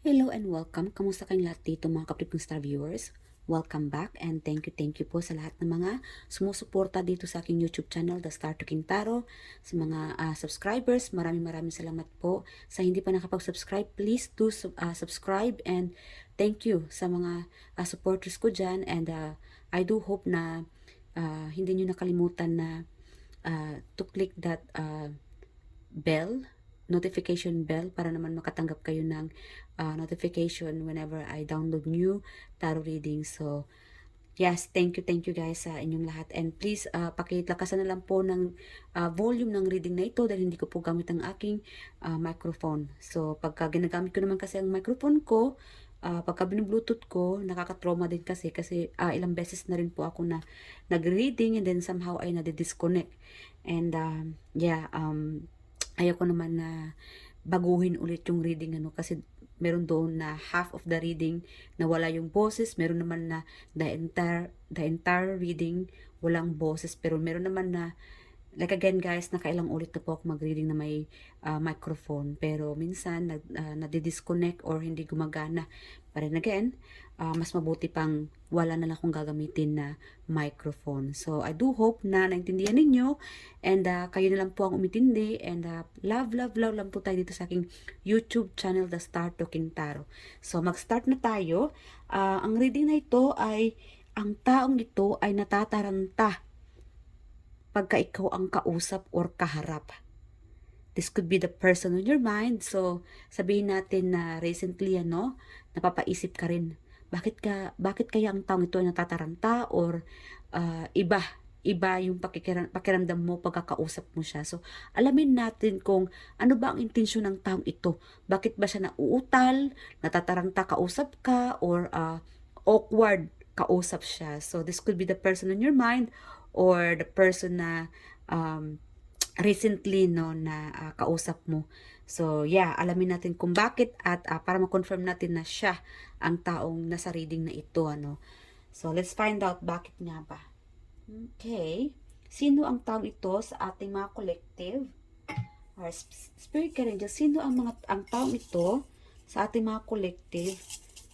Hello and welcome. Kamusta kayong lahat dito mga kapatid kong star viewers? Welcome back and thank you po sa lahat ng mga sumusuporta dito sa aking YouTube channel, The Star to Kintaro. Sa mga subscribers, maraming salamat po. Sa hindi pa nakapag-subscribe, please do subscribe and thank you sa mga supporters ko dyan. And I do hope na hindi nyo nakalimutan na to click that notification bell para naman makatanggap kayo ng notification whenever I download new tarot reading. So, yes, thank you guys sa inyong lahat. And please, pakilakasan na lang po ng volume ng reading na ito dahil hindi ko po gamit ang aking microphone. So, pagka ginagamit ko naman kasi ang microphone ko, pagka binu-bluetooth ko, nakaka-trauma din kasi ilang beses na rin po ako na nag-reading and then somehow ay nade-disconnect. And ayaw ko naman na baguhin ulit yung reading kasi meron doon na half of the reading na wala yung boses, meron naman na the entire reading walang boses, pero meron naman na like again guys, nakailang ulit na po ako mag-reading na may microphone, pero minsan nadi-disconnect or hindi gumagana. But then again, mas mabuti pang wala na lang akong gagamitin na microphone. So I do hope na naintindihan ninyo and kayo na lang po ang umintindi and love lang po tayo dito sa aking YouTube channel, The Star to Kintaro. So mag-start na tayo. Ang reading na ito ay ang taong ito ay natataranta pagka ikaw ang kausap or kaharap. This could be the person on your mind. So, sabihin natin na recently, napapaisip ka rin. Bakit kaya ang taong ito ay natataranta or iba yung pakiramdam mo pagkakausap mo siya. So, alamin natin kung ano ba ang intensyon ng taong ito. Bakit ba siya nauutal, natataranta kausap ka, or awkward kausap siya. So, this could be the person on your mind or the person na recently na kausap mo. So, yeah, alamin natin kung bakit at para ma-confirm natin na siya ang taong nasa reading na ito, So, let's find out bakit nga ba. Okay. Sino ang taong ito sa ating mga collective? Or spirit guardian, sino ang taong ito sa ating mga collective?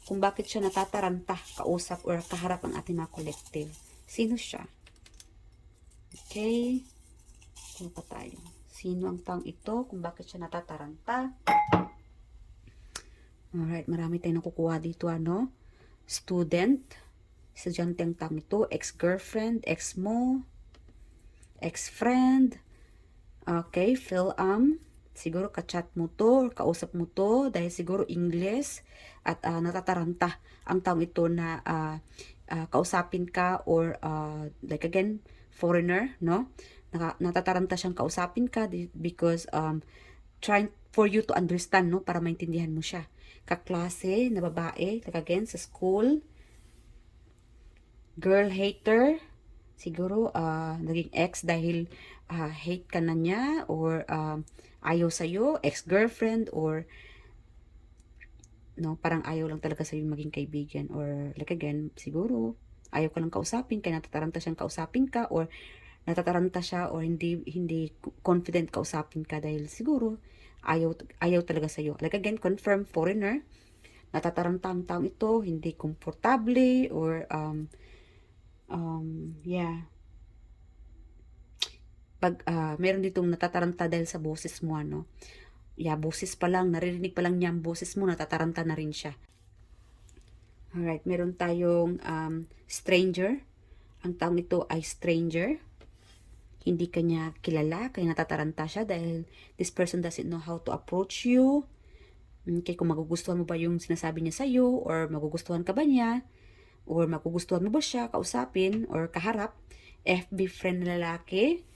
Kung bakit siya natataranta, kausap, or kaharap ang ating mga collective? Sino siya? Okay. Ano pa tayo? Sino ang taong ito? Kung bakit siya natataranta? Alright, marami tayong nakukuha dito, Student. Estudyante ang taong ito. Ex-girlfriend, ex-mo, ex-friend. Okay, siguro ka-chat mo to, or kausap mo to, dahil siguro English, at natataranta ang taong ito na kausapin ka, or like again, foreigner, no? Natataranta siyang kausapin ka because trying for you to understand, no? Para maintindihan mo siya. Kaklase na babae, like again, sa school, girl hater, siguro naging ex dahil hate ka na niya or ayaw sa'yo, ex-girlfriend, or no, parang ayaw lang talaga sa'yo maging kaibigan, or like again, siguro ayaw ka lang kausapin kaya natataranta siyang kausapin ka, or natataranta siya or hindi confident kausapin ka dahil siguro ayaw talaga sa'yo. Like again, confirm foreigner, natataranta ang taong ito, hindi komportable, or pag meron ditong natataranta dahil sa boses mo, boses pa lang, naririnig pa lang niya ang boses mo, natataranta na rin siya. Alright, meron tayong stranger. Ang taong ito ay stranger. Hindi kanya kilala, kaya natataranta siya dahil this person doesn't know how to approach you. Okay, kung magugustuhan mo ba yung sinasabi niya sa'yo, or magugustuhan ka ba niya, or magugustuhan mo ba siya kausapin or kaharap. FB friend na lalaki.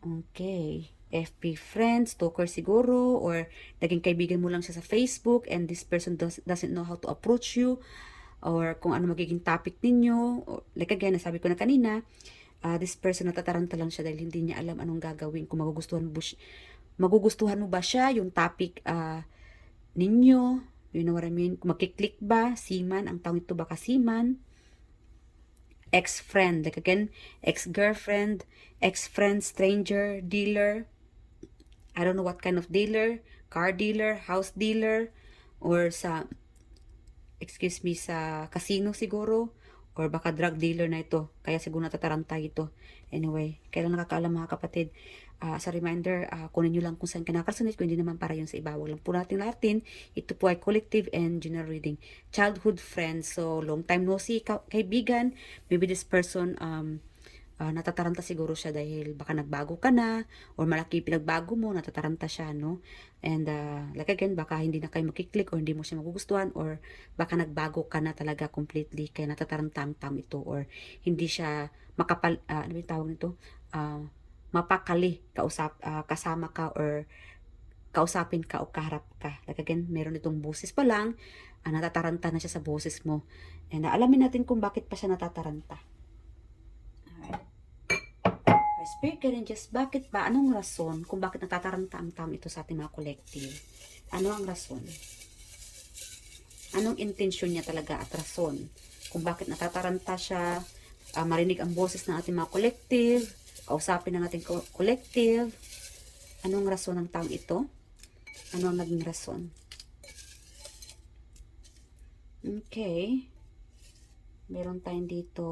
Okay. FB friend, stalker siguro, or naging kaibigan mo lang siya sa Facebook and this person doesn't know how to approach you, or kung ano magiging topic ninyo. Or, like again, nasabi ko na kanina, this person natataranta lang siya dahil hindi niya alam anong gagawin. Kung magugustuhan mo ba siya, yung topic ninyo, you know what I mean? Kung magkiklik ba, seaman, ang taong ito baka seaman. Ex-friend, like again, ex-girlfriend, ex-friend, stranger, dealer. I don't know what kind of dealer, car dealer, house dealer, or sa excuse me, sa casino siguro, or baka drug dealer na ito, kaya siguro natataranta ito. Anyway, kailan nakakaalam mga kapatid. As a reminder, kunin nyo lang kung saan ka nakakasunod, kung hindi naman para yun sa iba. Wag lang po natin lahatin. Ito po ay collective and general reading. Childhood friends, so long time no see, kaibigan. Maybe this person, natataranta siguro siya dahil baka nagbago ka na or malaki pinagbago mo, natataranta siya, no? And like again, baka hindi na kayo makiklik or hindi mo siya magugustuhan or baka nagbago ka na talaga completely kaya natataranta ang tao ito or hindi siya ano yung tawag nito? Mapakali kasama ka or kausapin ka o kaharap ka. Like again, meron itong boses pa lang, natataranta na siya sa boses mo. And alamin natin kung bakit pa siya natataranta. Spirit guardians, bakit ba? Anong rason kung bakit natataranta ang taong ito sa ating mga collective? Ano ang rason? Anong intensyon niya talaga at rason? Kung bakit natataranta siya, marinig ang boses ng ating mga collective, kausapin ng ating collective. Anong rason ng taong ito? Ano ang naging rason? Okay. Meron tayong dito.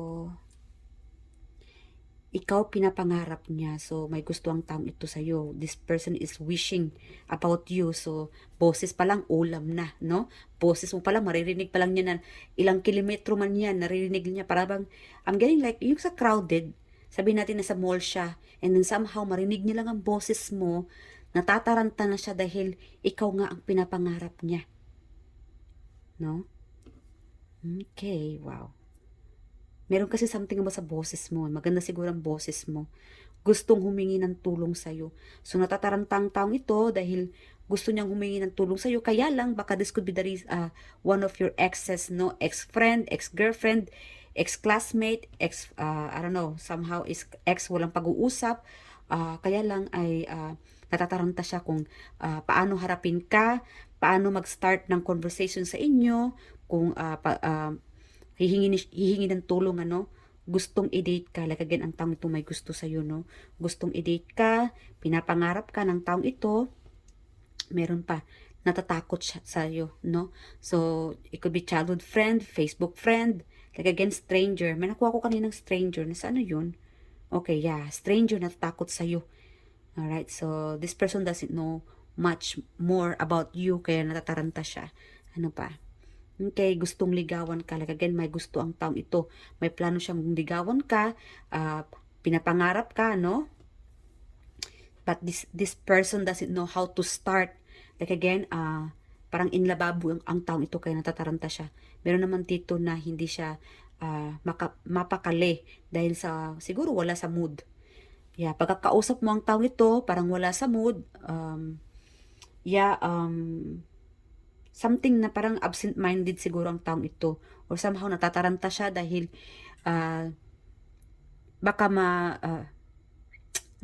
Ikaw pinapangarap niya. So, may gusto ang taong ito sa'yo. This person is wishing about you. So, boses pa lang, ulam na, no? Boses mo pa lang, maririnig pa lang niya na ilang kilometro man yan, naririnig niya. Para bang, I'm getting like, yung sa crowded, sabihin natin na sa mall siya, and then somehow, marinig niya lang ang boses mo, natataranta na siya dahil ikaw nga ang pinapangarap niya. No? Okay, wow. Meron kasi something ba sa boses mo. Maganda siguro ang boses mo. Gustong humingi ng tulong sa'yo. So, natataranta ang taong ito dahil gusto niyang humingi ng tulong sa'yo. Kaya lang, baka this could be one of your exes, no? Ex-friend, ex-girlfriend, ex-classmate, I don't know, somehow is ex walang pag-uusap. Kaya lang ay natataranta siya kung paano harapin ka, paano mag-start ng conversation sa inyo, kung hihingi ng tulong, ano, gustong i-date ka, like again, ang taong ito may gusto sa'yo, no, gustong i-date ka, pinapangarap ka ng taong ito, meron pa, natatakot siya sa'yo, no, so, it could be childhood friend, Facebook friend, like again, stranger, may nakuha ko kaninang stranger, nasa ano yun, okay, yeah, stranger, natatakot sa'yo, alright, so, this person doesn't know much more about you, kaya natataranta siya, ano pa, okay, gustong ligawan ka. Like again, may gusto ang taong ito. May plano siyang ligawan ka. Pinapangarap ka, no? But this person doesn't know how to start. Like again, parang inlababo ang taong ito kaya natataranta siya. Meron naman dito na hindi siya mapakali dahil sa, siguro wala sa mood. Yeah, pagkakausap mo ang taong ito, parang wala sa mood. Something na parang absent-minded siguro ang taong ito. Or somehow natataranta siya dahil baka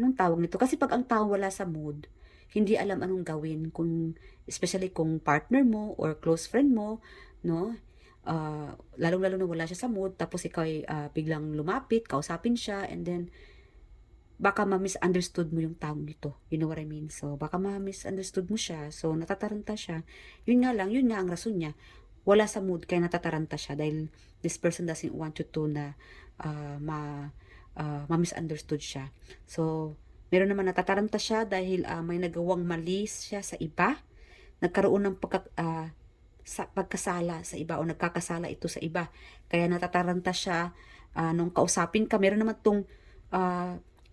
anong tawag nito? Kasi pag ang tao wala sa mood, hindi alam anong gawin. Especially kung partner mo or close friend mo, no? Lalong-lalo na wala siya sa mood, tapos ikaw ay biglang lumapit, kausapin siya, and then baka ma-misunderstood mo yung taong ito. You know what I mean? So, baka ma-misunderstood mo siya. So, natataranta siya. Yun nga ang rason niya. Wala sa mood, kaya natataranta siya dahil this person doesn't want you to na ma-misunderstood siya. So, meron naman natataranta siya dahil may nagawang mali siya sa iba. Nagkaroon ng pagkasala sa iba o nagkakasala ito sa iba. Kaya natataranta siya nung kausapin ka. Meron naman tong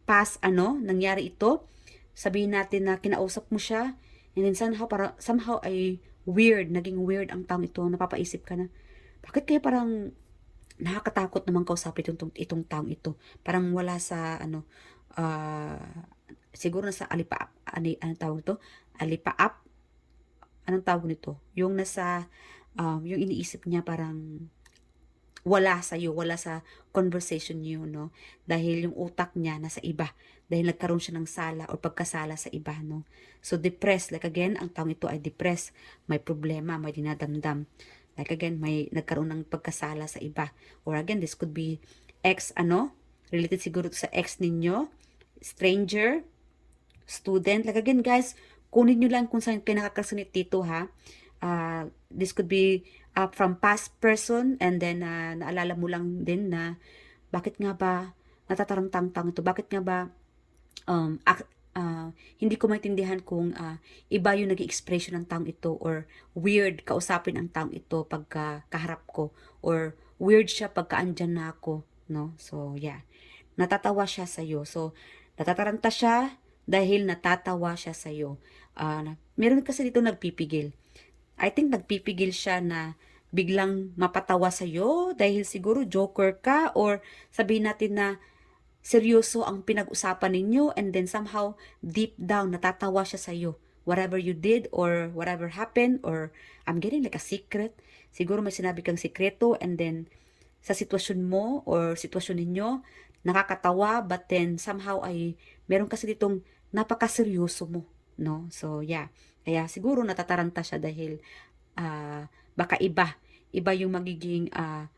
past nangyari ito, sabihin natin na kinausap mo siya, and then somehow ay naging weird ang taong ito, napapaisip ka na, bakit kaya parang nakakatakot naman kausapin itong taong ito, parang wala sa siguro nasa anong tawag ito, alipaap, anong tawag nito, yung nasa, yung iniisip niya parang, wala sa conversation niyo, no? Dahil yung utak niya nasa iba. Dahil nagkaroon siya ng sala o pagkasala sa iba, no? So, depressed. Like again, ang taong ito ay depressed. May problema, may dinadamdam. Like again, may nagkaroon ng pagkasala sa iba. Or again, this could be related siguro sa ex ninyo, stranger, student. Like again, guys, kunin nyo lang kung saan kayo nakakasunit dito, ha? This could be from past person, and then naalala mo lang din na bakit nga ba natatarantang-tang ito, bakit nga ba um, ak- hindi ko maintindihan kung iba yung naging expression ng taong ito, or weird kausapin ang taong ito pagka kaharap ko, or weird siya pagka andyan na ako, no? So, yeah. Natatawa siya sa'yo. So, natataranta siya dahil natatawa siya sa'yo. Meron kasi dito nagpipigil. I think nagpipigil siya na biglang mapatawa sa'yo dahil siguro joker ka, or sabihin natin na seryoso ang pinag-usapan ninyo, and then somehow deep down natatawa siya sa iyo, whatever you did or whatever happened, or I'm getting like a secret. Siguro may sinabi kang sikreto, and then sa sitwasyon mo or sitwasyon ninyo nakakatawa, but then somehow ay meron kasi ditong napakaseryoso mo, no? So yeah, kaya siguro natataranta siya dahil baka iba yung magiging uh,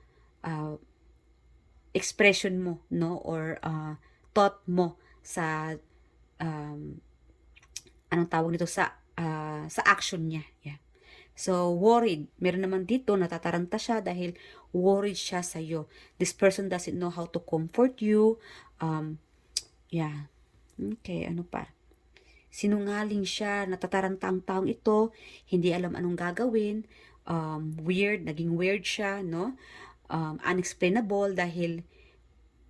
expression mo, no, or thought mo sa um, anong tawag nito, sa action niya. Yeah. So worried, meron naman dito natataranta siya dahil worried siya sa iyo. This person doesn't know how to comfort you. Yeah. Okay, ano pa? Sinungaling siya, natataranta ang taong ito, hindi alam anong gagawin. Weird, naging weird siya, no? Unexplainable dahil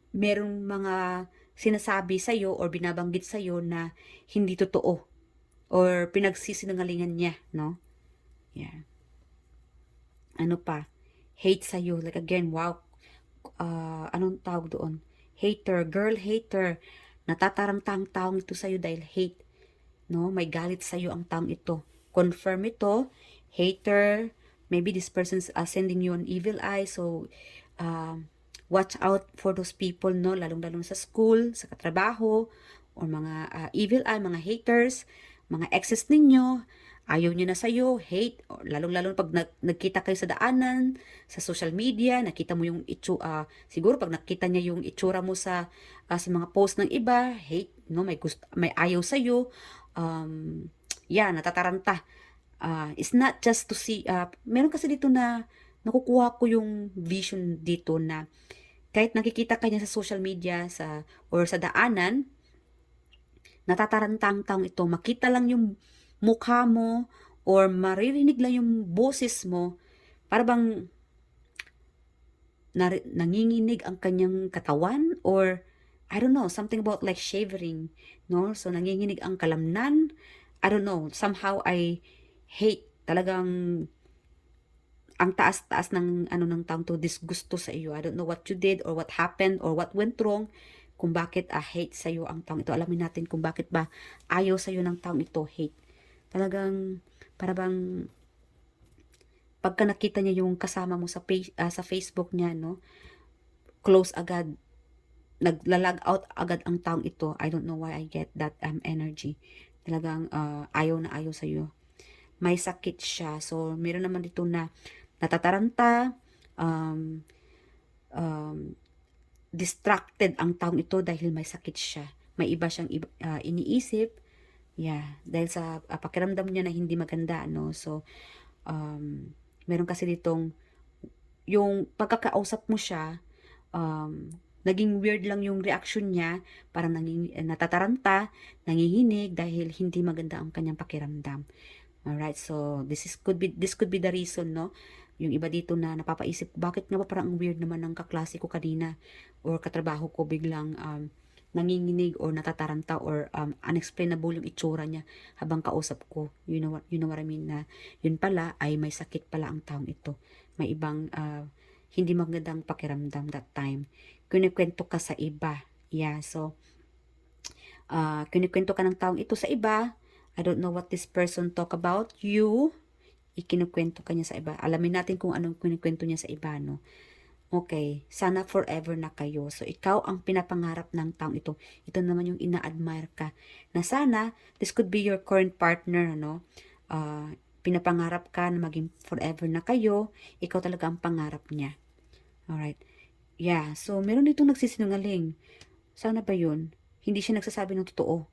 merong mga sinasabi sa'yo or binabanggit sa'yo na hindi totoo, or pinagsisinungalingan niya, no? Yeah. Ano pa? Hate sa'yo. Like again, wow. Anong tawag doon? Hater, girl hater. Natataranta ang taong ito sa'yo dahil hate. No? May galit sa'yo ang taong ito. Confirm ito. Hater. Maybe this person's sending you an evil eye. So, watch out for those people, no? Lalong-lalong sa school, sa katrabaho, or mga evil eye, mga haters, mga exes ninyo, ayaw niyo na sa'yo, hate, or lalong-lalo pag nagkita kayo sa daanan, sa social media, nakita mo yung siguro pag nakita niya yung itsura mo sa mga post ng iba, hate, no? May ayaw sa'yo, yeah, natataranta. It's not just to see, meron kasi dito na nakukuha ko yung vision dito na kahit nakikita ka niya sa social media or sa daanan, natatarantang taong ito, makita lang yung mukha mo or maririnig lang yung boses mo, para bang nanginginig ang kanyang katawan, or I don't know, something about like shivering, no? So nanginginig ang kalamnan. I don't know, somehow I hate talagang ang taas-taas ng ng taong to, disgusto sa iyo. I don't know what you did or what happened or what went wrong, kung bakit hate sa iyo ang taong ito. Alamin natin kung bakit ba ayaw sa iyo ng taong ito, hate. Talagang para bang pagka nakita niya yung kasama mo sa Facebook niya, no? Close agad, naglalag out agad ang taong ito. I don't know why I get that energy. Talagang ayaw na ayaw sa iyo. May sakit siya. So meron naman dito na natataranta, um, distracted ang taong ito dahil may sakit siya. May iba siyang iniisip. Yeah, dahil sa pakiramdam niya na hindi maganda, no? So, meron kasi ditong, yung pagkakausap mo siya, naging weird lang yung reaction niya, parang natataranta, nanginginig dahil hindi maganda ang kanyang pakiramdam. Alright, so this could be the reason, no? Yung iba dito na napapaisip, bakit nga ba parang ang weird naman ng kaklase ko kanina or katrabaho ko, biglang nanginginig or natataranta or unexplainable yung itsura niya habang kausap ko. You know what I mean, na yun pala ay may sakit pala ang taong ito. May ibang hindi magandang pakiramdam that time. Kinikwento ka sa iba. Yeah, so kinikwento ka ng taong ito sa iba. I don't know what this person talk about you. Ikinukwento ka niya sa iba. Alamin natin kung anong kinikwento niya sa iba, no? Okay, sana forever na kayo. So, ikaw ang pinapangarap ng taong ito. Ito naman yung ina-admire ka. Na sana, this could be your current partner, no? Pinapangarap ka na maging forever na kayo. Ikaw talaga ang pangarap niya. Alright. Yeah, so meron ditong nagsisinungaling. Sana ba yun? Hindi siya nagsasabi ng totoo.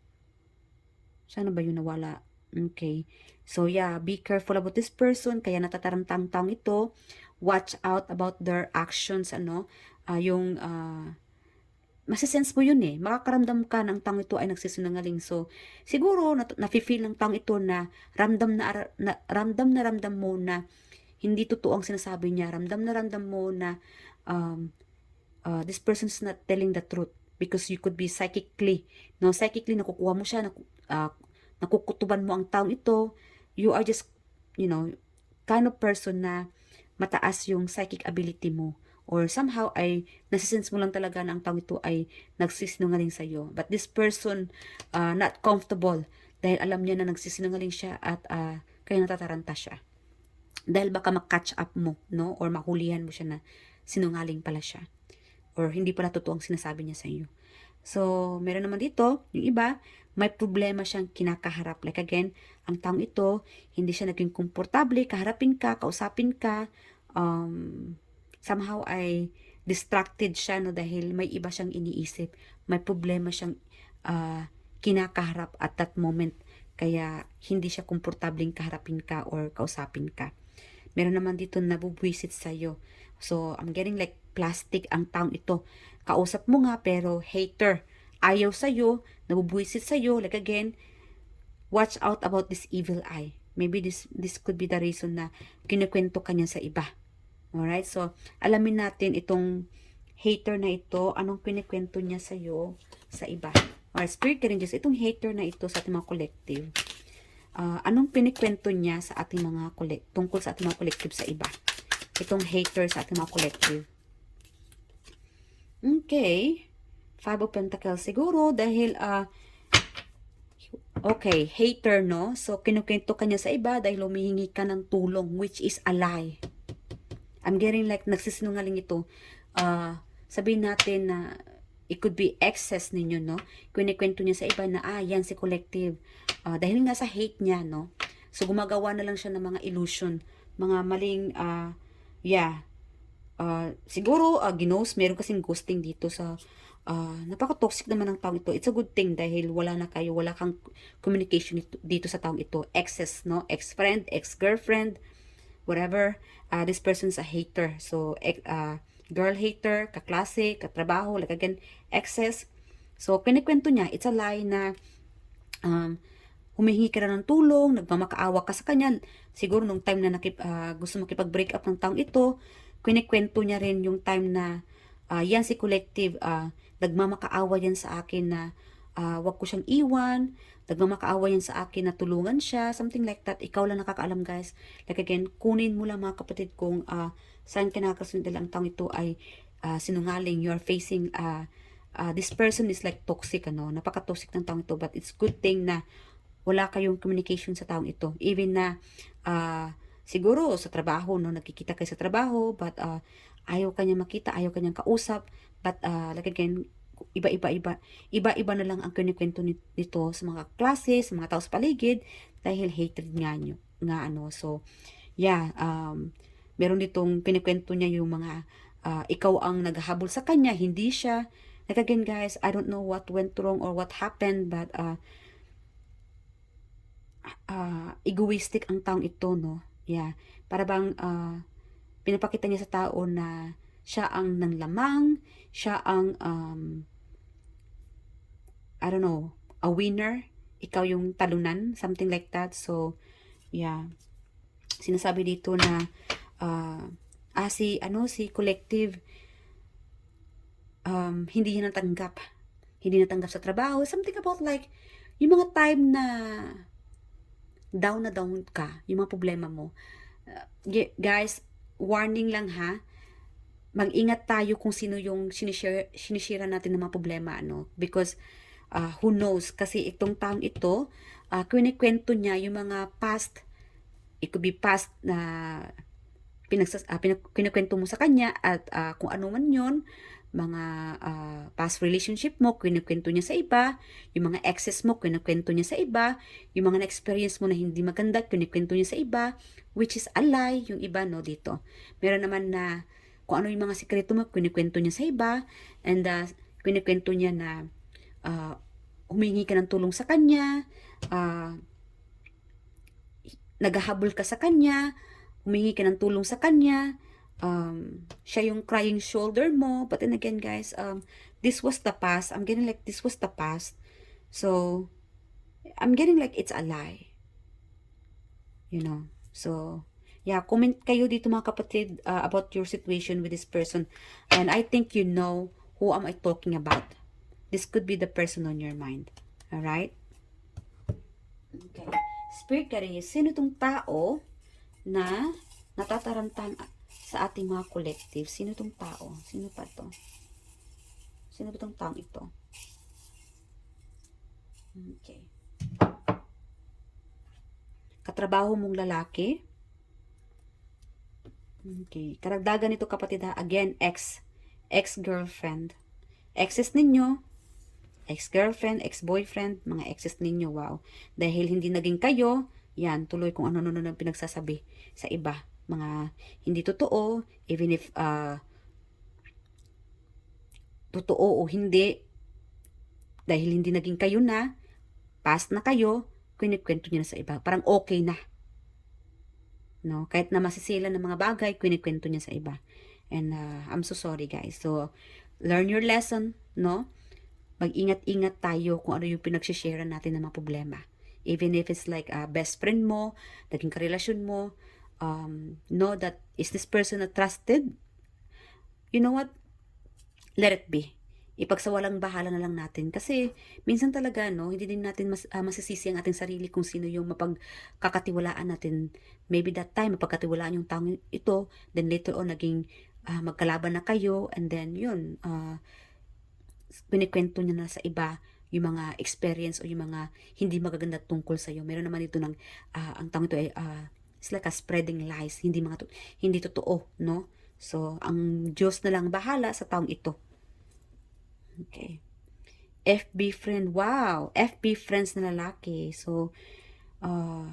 Sana ba yun nawala? Okay. So yeah, be careful about this person, kaya natatarantang taong ito. Watch out about their actions, ano, yung masisense mo yun eh. Makakaramdam ka ng taong ito ay nagsisinungaling. So, siguro, nafe-feel ng taong ito na ramdam mo na hindi totoo ang sinasabi niya. Ramdam mo na um, this person is not telling the truth because you could be psychically, no, psychically nakukuha mo siya, nakukutuban mo ang taong ito. You are just, you know, kind of person na mataas yung psychic ability mo, or somehow ay nasisense mo lang talaga na ang tao ito ay nagsisinungaling sa iyo. But this person not comfortable dahil alam niya na nagsisinungaling siya at kaya natataranta siya. Dahil baka mag-catch up mo, no? Or mahulihan mo siya na sinungaling pala siya. Or hindi pala totoo ang sinasabi niya sa iyo. So, meron naman dito, yung iba, may problema siyang kinakaharap. Like again, ang taong ito, hindi siya naging komportable, kaharapin ka, kausapin ka, somehow ay distracted siya, no, dahil may iba siyang iniisip. May problema siyang kinakaharap at that moment. Kaya, hindi siya komportabling kaharapin ka or kausapin ka. Meron naman dito nabubwisit sa'yo. So, I'm getting like plastic ang taong ito. Kausap mo nga pero hater. Ayaw sa'yo, nabubwisit sa'yo. Like again, watch out about this evil eye. Maybe this could be the reason na kinukwento ka niya sa iba. Alright? So, alamin natin itong hater na ito, anong kinikwento niya sa'yo sa iba. Or spirit guardians, itong hater na ito sa ating mga collective. Anong pinikwento niya sa ating mga tungkol sa ating mga collective sa iba. Itong hater sa ating mga collective. Okay. Five of Pentacles siguro dahil okay, hater, no? So, kinukwento ka niya sa iba dahil humihingi ka ng tulong, which is a lie. I'm getting like nagsisinungaling ito. Sabihin natin na it could be excess ninyo, no? Kinikwento niya sa iba na, yan si collective. Dahil nga sa hate niya, no? So, gumagawa na lang siya ng mga illusion. Mga maling, siguro, ginos, meron kasing ghosting dito sa, napaka-toxic naman ng taong ito. It's a good thing dahil wala kang communication dito sa taong ito. Excess, no? Ex-friend, ex-girlfriend, whatever. This person's a hater. So, girl hater, kaklase, katrabaho, like again, excess. So, kinikwento niya, it's a lie na humihingi ka na ng tulong, nagmamakaawa ka sa kanya. Siguro nung time na gusto makipag-break up ng taong ito, kinikwento niya rin yung time na yan si collective, nagmamakaawa yan sa akin na wag ko siyang iwan, nagmamakaawa yan sa akin na tulungan siya, something like that. Ikaw lang nakakaalam, guys. Like again, kunin mo lang mga kapatid kung saan ka nakakasunod dahil ang taong ito ay sinungaling. You are facing this person is like toxic, ano, napaka-toxic ng taong ito, but it's good thing na wala kayong communication sa taong ito. Even na siguro sa trabaho, no, nagkikita kayo sa trabaho, but ayaw kanya makita, ayaw kanyang kausap, but like again, iba-iba na lang ang kinikwento nito sa mga klase, sa mga tao sa paligid, dahil hatred nga ano. So, yeah, meron ditong kinikwento niya yung mga, ikaw ang naghahabol sa kanya, hindi siya. Like again, guys, I don't know what went wrong or what happened, but egoistic ang taong ito, no? Yeah, para bang pinapakita niya sa tao na siya ang nanlamang, siya ang I don't know, a winner, ikaw yung talunan, something like that. So, yeah, sinasabi dito na si collective, hindi niya natanggap sa trabaho, something about like yung mga time na down ka, yung mga problema mo. Guys, warning lang ha, mag-ingat tayo kung sino yung sinishare natin ng mga problema, ano, because who knows, kasi itong taong ito, kinikwento niya yung mga past, it could be past na kinikwento mo sa kanya, at kung ano man yon, mga past relationship mo, kinikwento niya sa iba, yung mga exes mo, kinikwento niya sa iba, yung mga na-experience mo na hindi maganda, kinikwento niya sa iba, which is a lie, yung iba, no, dito. Meron naman na, kung ano yung mga sikreto mo, kinikwento niya sa iba, and kinikwento niya na humingi ka ng tulong sa kanya, naghahabol ka sa kanya, humingi ka ng tulong sa kanya, siya yung crying shoulder mo. But then again, guys, this was the past. I'm getting like this was the past. So, I'm getting like it's a lie. You know? So, yeah, comment kayo dito mga kapatid about your situation with this person. And I think you know who am I talking about. This could be the person on your mind. Alright? Okay. Spirit guide, sino tong tao na natatarantang sa ating mga collective? Sino tong tao? Sino pa to? Sino ba tong taong ito? Okay. Katrabaho mong lalaki? Okay. Karagdagan nito kapatid ha. Again, ex-girlfriend. Exes ninyo, ex-girlfriend, ex-boyfriend, mga exes ninyo, wow. Dahil hindi naging kayo, yan, tuloy kung ano-ano na pinagsasabi sa iba. Mga hindi totoo, even if totoo o hindi, dahil hindi naging kayo na, past na kayo, kwento niya na sa iba. Parang okay na. No? Kahit na masisila ng mga bagay, kwento niya sa iba. And I'm so sorry guys. So, learn your lesson, no? Mag-ingat-ingat tayo kung ano yung pinag-share natin ng mga problema. Even if it's like best friend mo, naging karelasyon mo, know that is this person a trusted? You know what? Let it be. Ipagsawalang bahala na lang natin. Kasi, minsan talaga, no, hindi din natin masisisi ang ating sarili kung sino yung mapagkakatiwalaan natin. Maybe that time, mapagkatiwalaan yung taong ito, then later on, naging magkalaban na kayo, and then, yun, pinikwento niya na sa iba yung mga experience o yung mga hindi magaganda tungkol sa iyo. Meron naman dito ng, ang taong ito ay, it's like a spreading lies. Hindi totoo, no? So, ang Diyos na lang bahala sa taong ito. Okay. FB friend. Wow. FB friends na lalaki. So,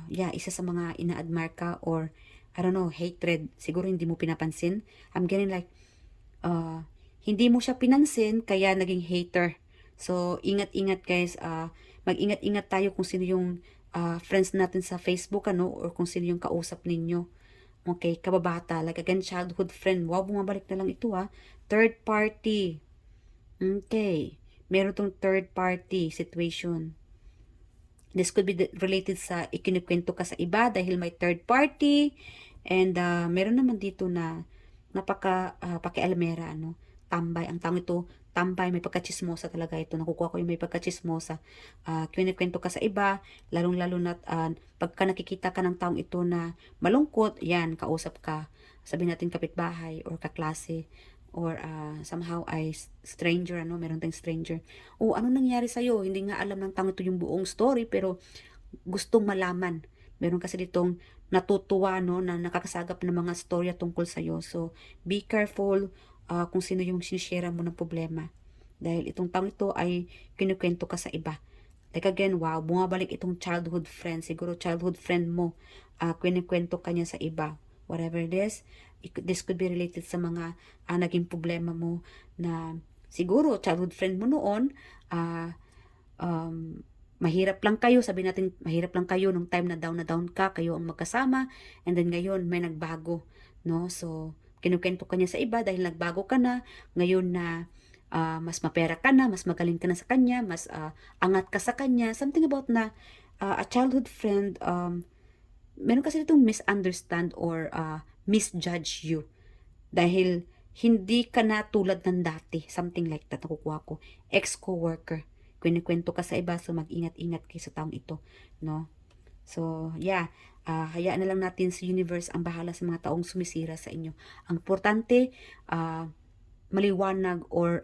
yeah, isa sa mga ina-admire ka or, I don't know, hatred. Siguro hindi mo pinapansin. I'm getting like, hindi mo siya pinansin, kaya naging hater. So, ingat-ingat guys. Mag-ingat-ingat tayo kung sino yung friends natin sa Facebook, ano, or kung sino yung kausap ninyo. Okay, kababata. Like again, childhood friend. Wow, bumabalik na lang ito Third party. Okay. Meron tong third party situation. This could be related sa ikinikwento ka sa iba dahil may third party. And meron naman dito na pakialamera, ano, tambay. Ang tawag ito, tambay, may pagkachismosa talaga ito. Nakukuha ko yung may pagkachismosa. Kinikwento ka sa iba, lalong-lalo na pagka nakikita ka ng taong ito na malungkot, yan, kausap ka. Sabihin natin kapitbahay or kaklase or somehow ay stranger, ano, meron tayong stranger. O, ano nangyari sa'yo? Hindi nga alam ng taong ito yung buong story, pero gustong malaman. Meron kasi ditong natutuwa, no, na nakakasagap ng mga storya tungkol sa'yo. So, be careful kung sino yung sinishare mo ng problema. Dahil itong taong ito ay kinukwento ka sa iba. Like again, wow, bumabalik itong childhood friend. Siguro childhood friend mo, kinukwento ka niya sa iba. Whatever it is, this could be related sa mga naging problema mo na siguro childhood friend mo noon, mahirap lang kayo, sabi natin mahirap lang kayo nung time na down ka, kayo ang magkasama, and then ngayon may nagbago, no? So, kinukwento ka niya sa iba dahil nagbago ka na, ngayon na mas mapera ka na, mas magaling ka na sa kanya, mas angat ka sa kanya, something about na a childhood friend, meron kasi itong misunderstand or misjudge you dahil hindi ka na tulad ng dati, something like that. Nakukuha ko, ex-coworker, kwento ka sa iba, so mag-ingat-ingat kayo sa taong ito, no? So, yeah, hayaan na lang natin sa universe ang bahala sa mga taong sumisira sa inyo. Ang importante, maliwanag or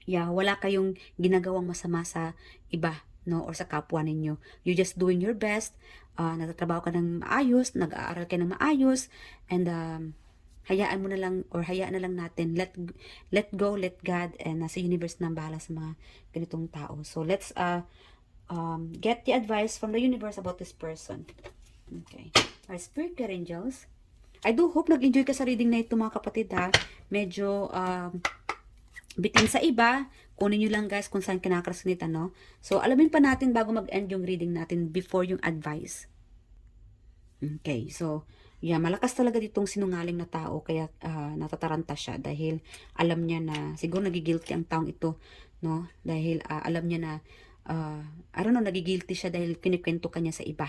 yeah, wala kayong ginagawang masama sa iba, no, or sa kapwa ninyo. You just doing your best, nagtatrabaho ka ng maayos, nag-aaral ka ng maayos, and hayaan mo na lang or hayaan na lang natin, let go, let God, and sa universe na bahala sa mga ganitong tao. So let's get the advice from the universe about this person. Okay. Our spirit guide angels, I do hope nag-enjoy ka sa reading na ito mga kapatid ha. Medyo bitin sa iba. Kunin nyo lang guys kung saan kinakarasunita, no? So, alamin pa natin bago mag-end yung reading natin before yung advice. Okay, so, yeah, malakas talaga ditong sinungaling na tao kaya natataranta siya dahil alam niya na siguro nagigilty ang taong ito, no? Dahil alam niya na, I don't know, nagigilty siya dahil kinikwento ka niya sa iba.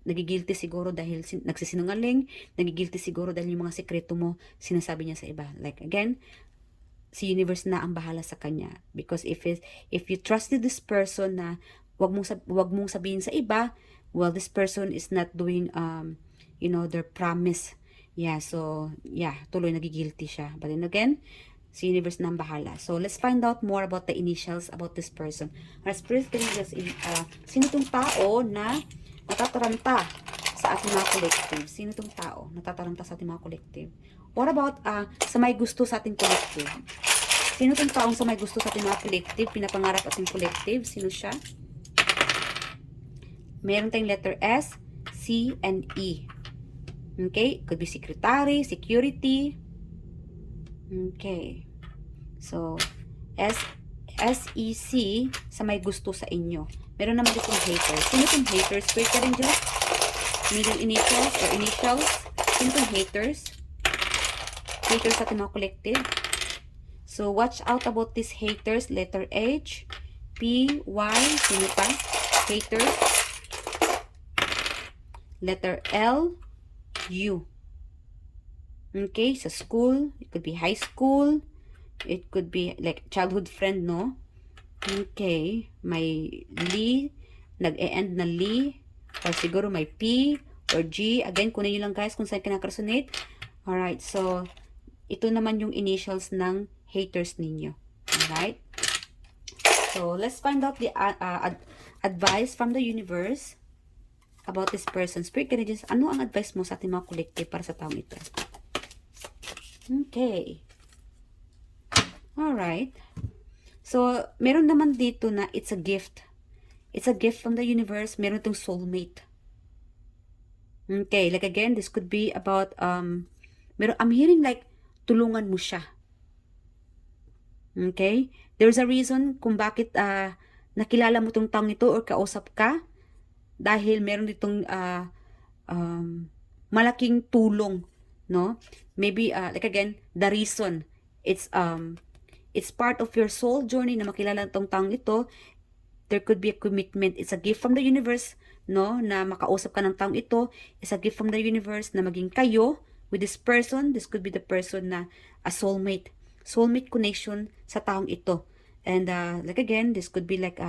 Nagigilty siguro dahil nagsisinungaling, nagigilty siguro dahil yung mga sekreto mo sinasabi niya sa iba. Like again, si universe na ang bahala sa kanya because if you trusted this person na wag mong sabihin sa iba, well, this person is not doing their promise. Yeah, so yeah, tuloy nagigilty siya, but then again, si universe na ang bahala. So let's find out more about the initials about this person. Our spirit guides, sino tong tao na natataranta sa ating mga collective? Sino tong tao natataranta sa ating mga collective? What about sa may gusto sa ating collective? Sino tong taong sa may gusto sa ating mga collective? Pinapangarap ating collective? Sino siya? Meron tayong letter S, C, and E. Okay? Could be secretary, security. Okay. So, S-E-C sa may gusto sa inyo. Meron naman ditong haters. Sino tong haters? Spirit ka rin dyan? Middle initials or initials? Sino tong haters? Haters sa ating mga collective. So, watch out about these haters. Letter H, P, Y. Sino pa? Haters. Letter L, U. Okay, sa school. It could be high school. It could be like childhood friend, no? Okay, may Lee. Nag-e-end na Lee. Or siguro may P or G. Again, kunin nyo lang guys kung saan kinaka-resonate. Alright, so ito naman yung initials ng haters ninyo. Alright? So, let's find out the advice from the universe about this person. Spirit guardians, ano ang advice mo sa ating mga collective para sa taong ito? Okay. Alright. So, meron naman dito na it's a gift. It's a gift from the universe. Meron itong soulmate. Okay, like again, this could be about, I'm hearing like, tulungan mo siya. Okay? There's a reason kung bakit nakilala mo tong taong ito or kausap ka. Dahil meron ditong malaking tulong, no? Maybe, like again, the reason, it's part of your soul journey na makilala tong taong ito. There could be a commitment. It's a gift from the universe, no? Na makausap ka ng taong ito. It's a gift from the universe na maging kayo with this person. This could be the person na a soulmate. Soulmate connection sa taong ito. And like again, this could be like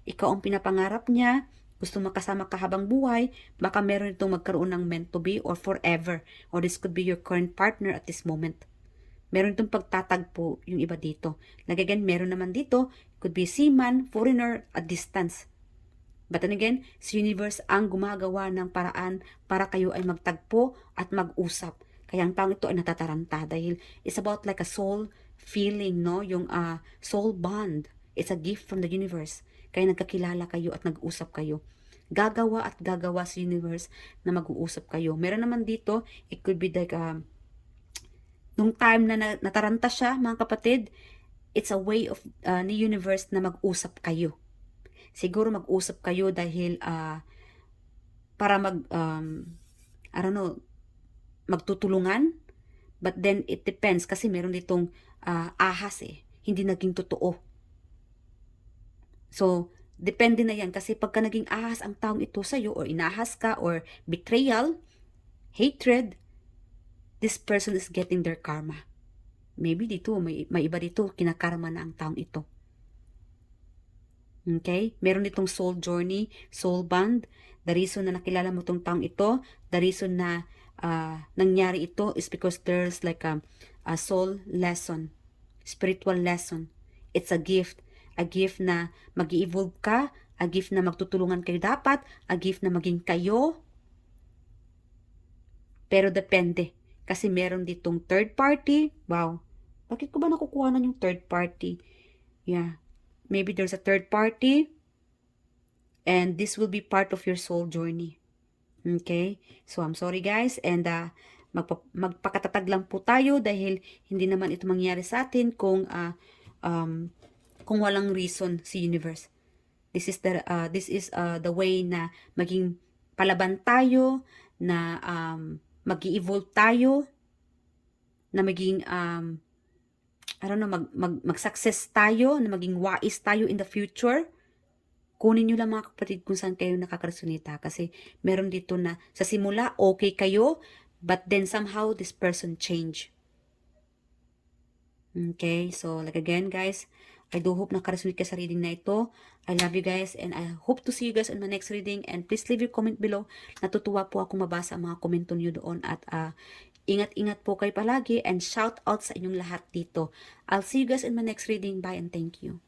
ikaw ang pinapangarap niya, gusto makasama ka habang buhay, baka meron itong magkaroon ng meant to be or forever. Or this could be your current partner at this moment. Meron itong pagtatagpo yung iba dito. Like again, meron naman dito, could be seaman, foreigner, at distance. But then again, si universe ang gumagawa ng paraan para kayo ay magtagpo at mag-usap. Kaya ang taong ito ay natataranta dahil it's about like a soul feeling, no? Yung soul bond. It's a gift from the universe. Kaya nagkakilala kayo at nag-usap kayo. Gagawa at gagawa sa universe na mag-uusap kayo. Meron naman dito, it could be like nung time na nataranta siya, mga kapatid, it's a way of ni universe na mag-usap kayo. Siguro mag-usap kayo dahil para I don't know, magtutulungan. But then it depends kasi meron ditong ahas hindi naging totoo. So, depende na yan kasi pagka naging ahas ang taong ito sa'yo or inahas ka or betrayal, hatred, this person is getting their karma. Maybe dito, may iba dito, kinakarma na ang taong ito. Okay? Meron ditong soul journey, soul bond. The reason na nakilala mo itong taong ito, the reason na nangyari ito is because there's like a soul lesson, spiritual lesson. It's a gift na mag-i-evolve ka, a gift na magtutulungan kayo dapat, a gift na maging kayo. Pero depende. Kasi meron ditong third party. Wow. Bakit ko ba nakukuha na yung third party? Yeah. Maybe there's a third party. And this will be part of your soul journey. Okay? So, I'm sorry guys. And magpakatatag lang po tayo dahil hindi naman ito mangyari sa atin kung walang reason si universe. This is the way na maging palaban tayo, na mag-evolve tayo, na maging I don't know, mag-success tayo, na maging wais tayo in the future. Kunin nyo lang mga kapatid kung saan kayo nakakaresonita, kasi meron dito na sa simula okay kayo, but then somehow this person change. Okay, so like again guys, I do hope nakaresonate ka sa reading na ito. I love you guys and I hope to see you guys on my next reading, and please leave your comment below. Natutuwa po ako mabasa ang mga komento nyo doon, at ingat-ingat po kayo palagi, and shout out sa inyong lahat dito. I'll see you guys in my next reading. Bye and thank you.